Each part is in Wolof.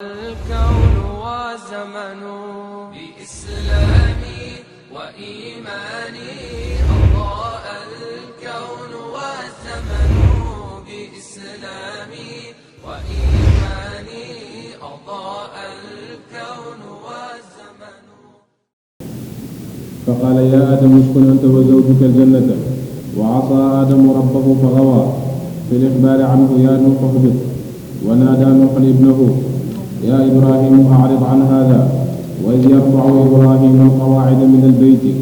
الكون والزمن بإسلامي وإيماني أضاء الكون والزمن بإسلامي وإيماني أضاء الكون والزمن. فقال يا آدم اسكن أنت وزوجك الجنة وعصى آدم ربه فغوى. في الإخبار عنه يا نوح اهبط. ونادى نوح ابنه يا إبراهيم أعرض عن هذا وإذ يرفع إبراهيم القواعد من البيت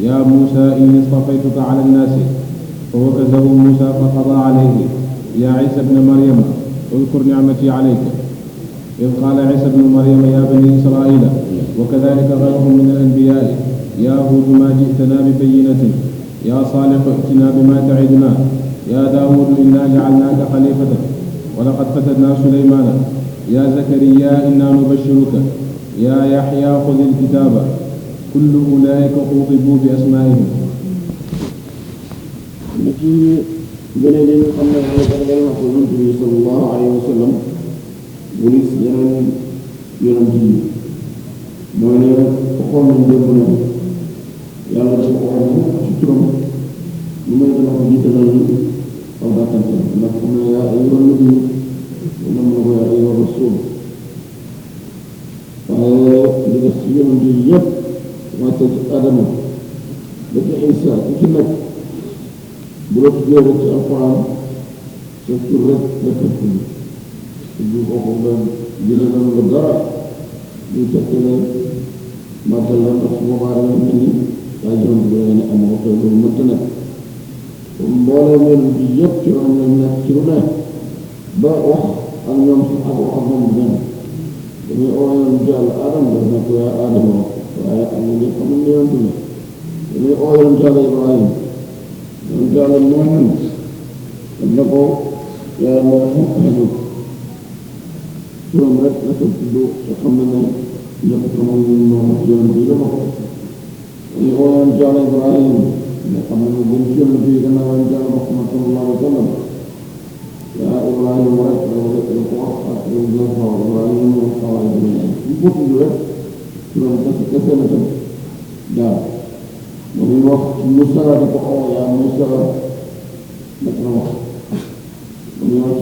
يا موسى إني اصطفيتك على الناس فوكزه موسى فقضى عليه يا عيسى ابن مريم اذكر نعمتي عليك إذ قال عيسى ابن مريم يا بني إسرائيل وكذلك غيرهم من الأنبياء يا هود ما جئتنا ببينة يا صالح ائتنا بما تعدنا يا داود إنا جعلناك خليفة ولقد فتنا سليمان يا زكريا إنا نبشرك يا يحيى خذ الكتاب كل أولئك خوطبوا بأسمائهم. التي بلد محمد صلى الله عليه وسلم وليس يرمي مولانا أقوم من دبنا يا الله سبحانه شكرا لما يتنقل جيتنا أو داتنا نحن يا أيها النبي ونمر يا أيها الرسول لنسير جيد وتتقدم لك عيسى تكنك بلوك جيرك القرآن تذكرك لك الكل تجيب أخوضا جلنا الغدرة يتكنا ما تلنا أخوة مارا مني يجرم بلين أمر خير المتنة ومبالا من جيد كرام لنا كرنا بأوح أن يمسح أخوهم بنا ومن أولا رجال آدم لأنك يا آدم وآية أنني قمن ينتنا ومن أولا رجال إبراهيم رجال النوح لأنك يا نوح أهدك سورة مرد لتبتدو تخمنا يقترمون من نوح ينبي لهم ومن أولا رجال إبراهيم لقمنا بنت ينبي لنا ورجال محمد صلى الله عليه وسلم يا إبراهيم ورحمة القرآن الجنة وإبراهيم والقواعد من يقول له سورة كثيرة جاء ومن وقت موسى تقول يا موسى مثل وقت ومن وقت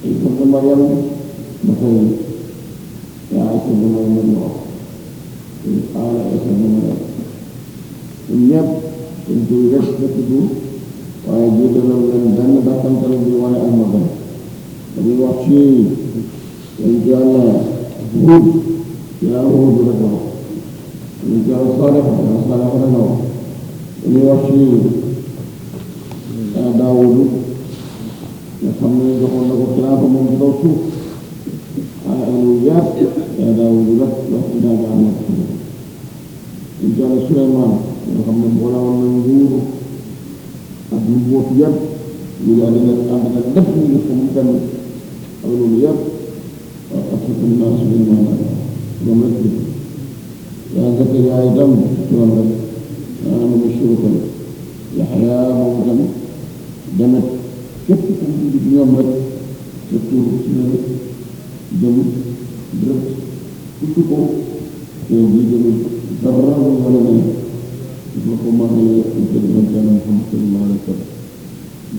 عيسى بن مريم مثل يا عيسى بن مريم مثل وقت قال عيسى بن مريم إن يب كنت يشتكي waaye jiitalal leen benn dàkkantal bi waaye ak magam dañuy wax ci yonent Yàlla Huud yaa Huud rek la wax yonent Yàlla Saalix yaa Saalix rek la wax dañuy wax ci yaa Daawuud nga xam ne joxoon na ko xilaafa moom ci kaw suuf waaye ak lu yaat yaa Daawuud rek wax ci daaga am na ko yonent Yàlla Suleymaan nga xam ne boole woon na nguuru ak lu bootu yëpp ñu daal di leen ànd ak def ñu def ko mu benn ak loolu yëpp ak sa kër naa suñu maanaam loolu rek bi yaa Zakariya itam loolu rek yaa na mu suukal Yaxya moom itam demet képp ku dugg ci ñoom rek sa tur ci la jëm direct tudd ko te bii jëmul dara lu wala ne dafa ko màggalee intelligence yàlla Muhammad sallallahu alayhi wa sallam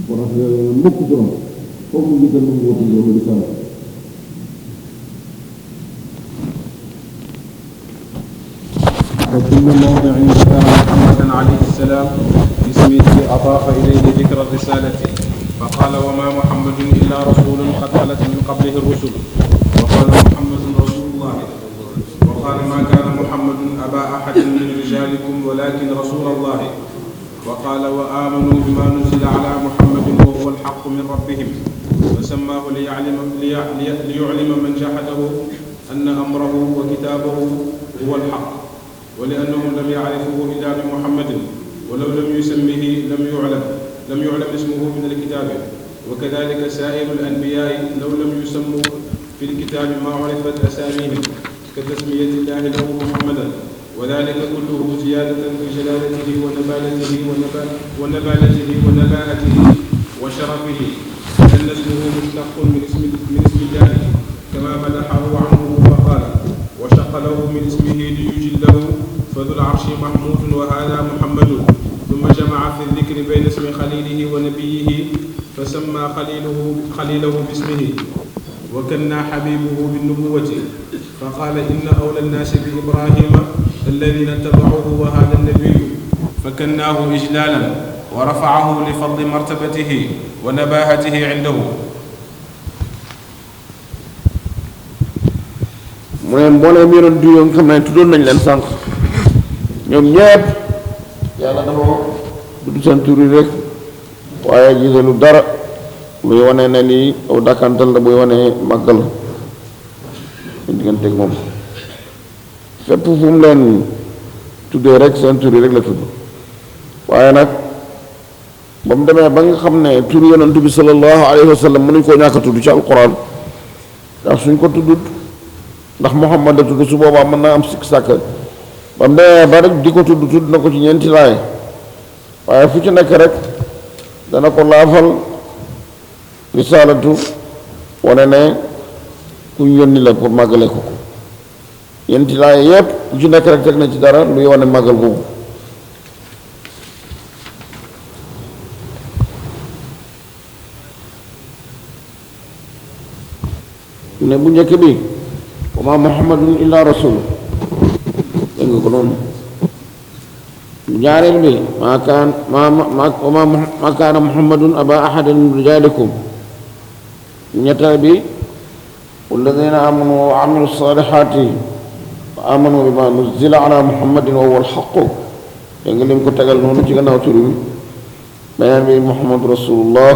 bu rafetee mukk turam foofu mu gisal mu woote loolu di sara وكل موضع ذكر محمدا عليه السلام باسمه أضاف إليه ذكر الرسالة فقال وما محمد إلا رسول قد خلت من قبله الرسل وقال محمد رسول الله وقال ما كان محمد أبا أحد من رجالكم ولكن رسول الله وقال وآمنوا بما نزل على محمد وهو الحق من ربهم وسماه ليعلم من جحده أن أمره وكتابه هو الحق ولأنهم لم يعرفوه إلا بمحمد ولو لم يسمه لم يعلم اسمه من الكتاب وكذلك سائر الأنبياء لو لم يسموا في الكتاب ما عرفت أساميهم كتسمية الله له محمدا وذلك كله زيادة في جلالته ونبالته ونباءته وشرفه لأن اسمه مشتق من اسم الله كما مدحه عنه فقال وشق له من اسمه ليجله فذو العرش محمود وهذا محمد. ثم جمع في الذكر بين اسم خليله ونبيه فسمى خليله باسمه وكنى حبيبه بالنبوة فقال إن أولى الناس بإبراهيم الذين اتبعوه وهذا النبي فكناه إجلالا ورفعه لفضل مرتبته ونباهته عنده. mu ne mbooleem yonent yoo nga xam ne tuddoon nañ leen sànq ñoom ñépp yàlla dafa tudd seen tur yi rek waaye gisalu dara luy wane ne lii aw dàkkantal la buy wane màggal seen digganteeg moom fépp fu mu leen tuddee rek seen tur yi rek la tudd waaye nag ba mu demee ba nga xam ne tur yonent bi sallallahu alayhi wa sallam mënuñ koo ñàkk a tudd ci alquran ndax suñ ko tuddut ndax Muhammad la tudd su boobaa mën naa am sikk sàkk ba mu demee ba rek di ko tudd na ko ci ñeenti laay waaye fu ci nekk rek dana ko laafal risaalatu wane ne ku ñu yónni la pour màggale ko ko ñeenti laay yépp ku ci nekk rek teg na ci dara luy wane màggal googu ne bu njëkk bi wa ma muhammadun illa rasul dégg nga ko noonu ñaareel bi ma kaana muhammadun aba ahadin min rijalikum ñetteel bi walladina amanu wa amilu salihati wa amanu bima nuzila ala muhammadin wa huwa alxaqu dégg nga lim ko tegal noonu ci gannaaw tur bi beneen bi muhammadu rasulullah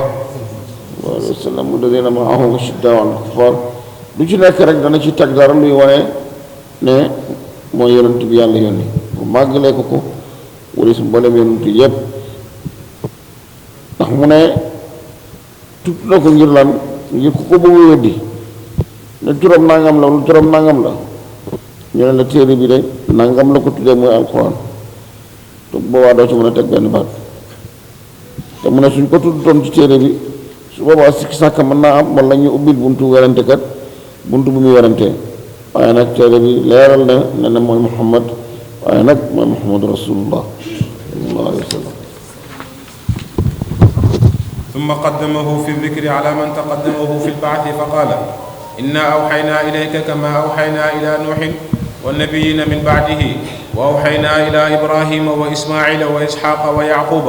sallallahu alayhi wa sallam walladina maahu ashiddaau ala alkufar lu ci nekk rek dana ci teg dara luy wane ne mooy yonent bi yàlla yónni bu màggalee ko ko wala su mboolem yonent yépp ndax mu ne tudd na ko ngir lan ngir ku ko bëgg weddi ne turam nangam la lu turam nangam la ñu ne la téere bi de nangam la ko tuddee mooy alquran te boobaa doo ci mën a teg benn baat te mu ne suñ ko tudd doon ci téere bi su boobaa sikki sàkka mën naa am wala ñu ubbil buntu werante kat buntu bu muy werantee waaye nag téere bi leeral na ne na mooy muhammad waaye nag mooy muhammadu rasulullah sallallahu alayhi wa sallam. ثم قدمه في الذكر على من تقدمه في البعث فقال إنا أوحينا إليك كما أوحينا إلى نوح والنبيين من بعده وأوحينا إلى إبراهيم وإسماعيل وإسحاق ويعقوب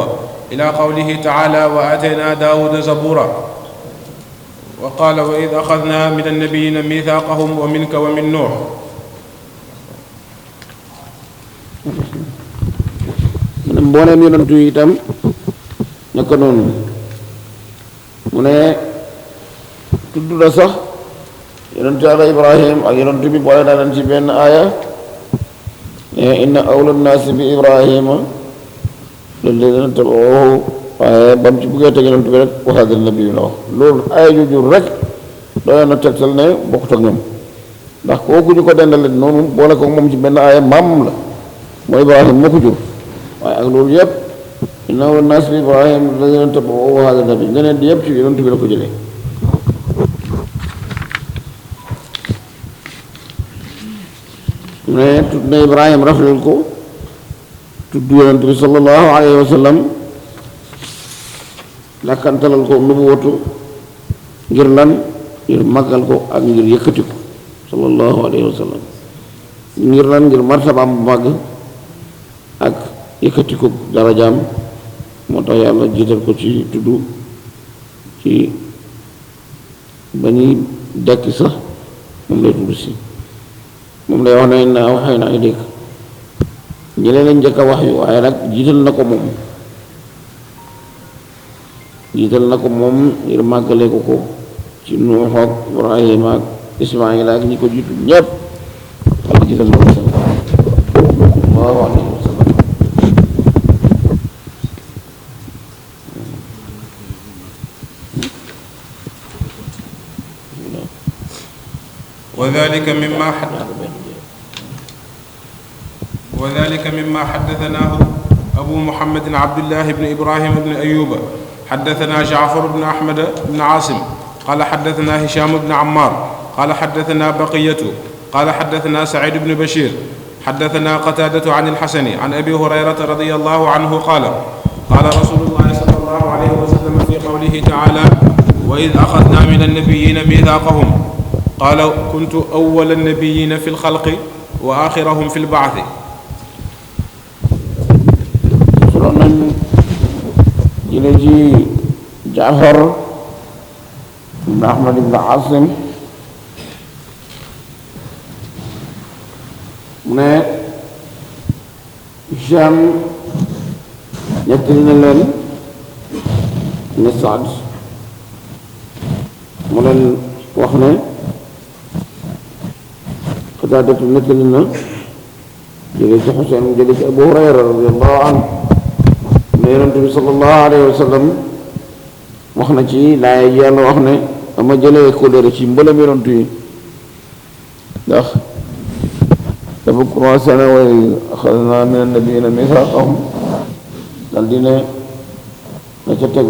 إلى قوله تعالى وآتينا داود زبورا وقال وإذ أخذنا من النبيين ميثاقهم ومنك ومن نوح. mboolem yonent yi itam naka noonu mu ne tudd na sax yonent Yàlla Ibrahim ak yonent bi boole na leen ci benn aaya inna awla nnaasi bi Ibrahima lalladina tabauhu waaye ba mu ci buggee teg yonent bi rek wa haada nabi la wax loolu aaya jooju rek doyoon na tegtal ne bokkut ak ñoom ndax kooku ñu ko dendale noonu boole ko moom ci benn aaya maamam la mooy Ibrahim moo ko jur waaye ak loolu yëpp inna awla nnaasi bi Ibrahima lalladina tabauhu wa haada nabi ngeneen di yëpp ci yonent bi la ko jëlee ne tudd na Ibrahim rafetal ko tudd yonent bi sallallahu alayhi wa sallam lakkantalal ko nubuwatu ngir lan ngir màggal ko ak ngir yëkkati ko sallallahu alayhi wa sallam ngir lan ngir martabaam bu màgg ak yëkkati ko darajaam moo tax yàlla jiital ko ci tudd ci ba ñuy dekki sax moom lay tudd si moom lay wax ne inna awhaynaa ilayka ñi leen njëkk a wax yu waaye nag jiital na ko moom ngir màggale ko ko ci Nuux ak Ibrahima ak Ismaayil ak ñi ko jiitu ñépp walla jiital na ko sallallahu alayhi wa sallam. وذلك مما حدثناه أبو محمد عبد الله بن إبراهيم بن أيوب حدثنا جعفر بن أحمد بن عاصم قال حدثنا هشام بن عمار قال حدثنا بقية قال حدثنا سعيد بن بشير حدثنا قتادة عن الحسن عن أبي هريرة رضي الله عنه قال قال رسول الله صلى الله عليه وسلم في قوله تعالى وإذ أخذنا من النبيين ميثاقهم قال كنت أول النبيين في الخلق وآخرهم في البعث. جلجي جعفر بن أحمد بن عاصم من هشام يتلنا لن نسعد من وخنا قتادة نتلنا جلس حسين جلس أبو هريرة رضي الله عنه النبي صلى الله عليه وسلم وخنا شيء لا يجعل وخنا أما جل يقول رشيم بلا ميرنتي داخ تفكر سنة وأخذنا من النبيين ميثاقهم الذين نشتك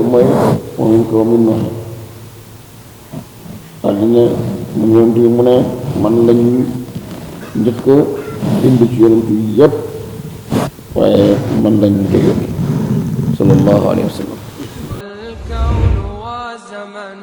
ومنكم منهم الذين من يوم من لن جك إن بيجيرنتي يب ومن لن يجير صلى الله عليه وسلم. الكون وزمن